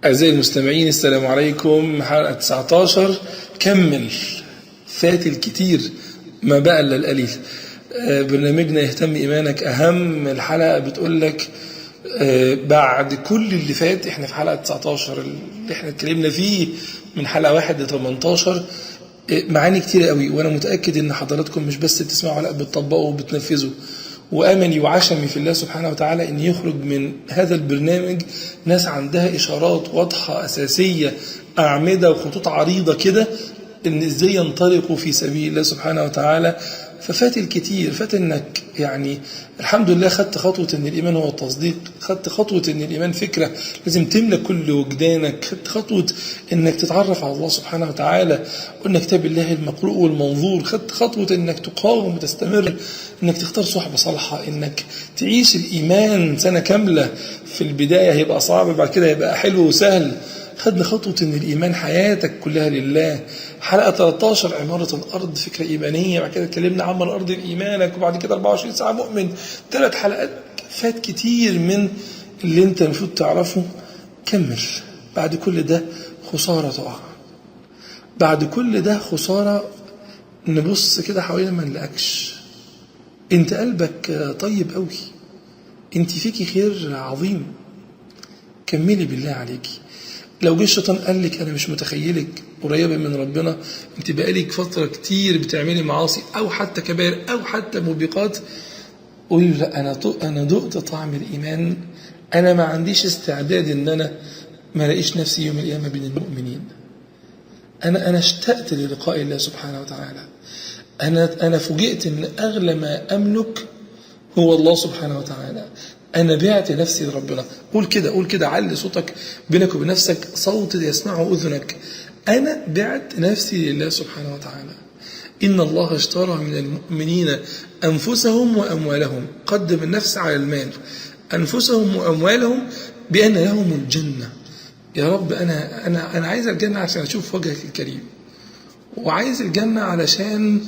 أعزائي المستمعين، السلام عليكم. حلقة 19. كمل، فات الكتير ما بقى إلا القليل. برنامجنا يهتم إيمانك. أهم الحلقة بتقول لك بعد كل اللي فات، احنا في حلقة 19 اللي احنا اتكلمنا فيه من حلقة 1 ل 18 معاني كتير قوي، وانا متأكد ان حضراتكم مش بس بتسمعوا، لا بتطبقوا وبتنفذوا. واملي وعشمي في الله سبحانه وتعالى ان يخرج من هذا البرنامج ناس عندها اشارات واضحة اساسية، اعمدة وخطوط عريضة كده، ان ازاي ينطلقوا في سبيل الله سبحانه وتعالى. ففات الكتير، فات انك يعني الحمد لله خدت خطوة ان الايمان هو التصديق، خدت خطوة ان الايمان فكرة لازم تملك كل وجدانك، خدت خطوة انك تتعرف على الله سبحانه وتعالى وان كتاب الله المقروء والمنظور، خدت خطوة انك تقاوم وتستمر، انك تختار صحبة صالحة، انك تعيش الايمان سنة كاملة. في البداية هيبقى صعب، بعد كده هيبقى حلو وسهل. خدنا خطوة ان الايمان حياتك كلها لله. حلقة 13 عمارة الارض، فكرة ايمانية. بعد كده اتكلمنا عمر الارض ايمانك، وبعد كده 24 ساعة مؤمن. 3 حلقات فات كتير من اللي انت المفروض تعرفه. كمل. بعد كل ده خسارة تقع، بعد كل ده خسارة نبص كده حوالينا ما نلاقكش. انت قلبك طيب قوي، انت فيكي خير عظيم. كملي بالله عليكي. لو جه الشيطان قال لك انا مش متخيلك قريبه من ربنا، انت بقالك فتره كتير بتعملي معاصي او حتى كبائر او حتى موبقات، قولي لا، انا دقت طعم الايمان، انا ما عنديش استعداد ان انا ما الاقيش نفسي يوم القيامه بين المؤمنين. انا اشتقت للقاء الله سبحانه وتعالى. انا فوجئت ان اغلى ما املك هو الله سبحانه وتعالى. أنا بعت نفسي لربنا. قول كده، علي صوتك بينك وبين نفسك، صوت يسمعه أذنك. أنا بعت نفسي لله سبحانه وتعالى. إن الله اشترى من المؤمنين أنفسهم وأموالهم. قدم النفس على المال، أنفسهم وأموالهم بأن لهم الجنة. يا رب أنا عايز الجنة عشان أشوف وجهك الكريم، وعايز الجنة علشان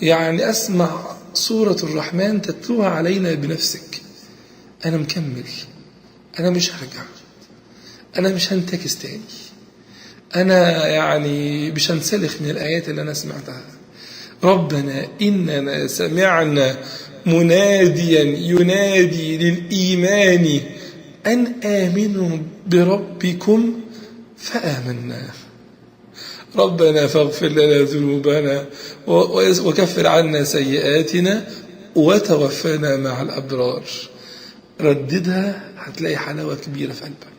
يعني أسمع سورة الرحمن تتلوها علينا بنفسك. أنا مكمل، أنا مش هرجع، أنا مش هنتكس تاني، أنا يعني مش هنسلخ من الآيات اللي أنا سمعتها. ربنا إننا سمعنا مناديا ينادي للإيمان أن آمنوا بربكم فآمنا. ربنا فاغفر لنا ذنوبنا وكفر عنا سيئاتنا وتوفنا مع الأبرار. رددها، هتلاقي حلاوة كبيرة في قلبك.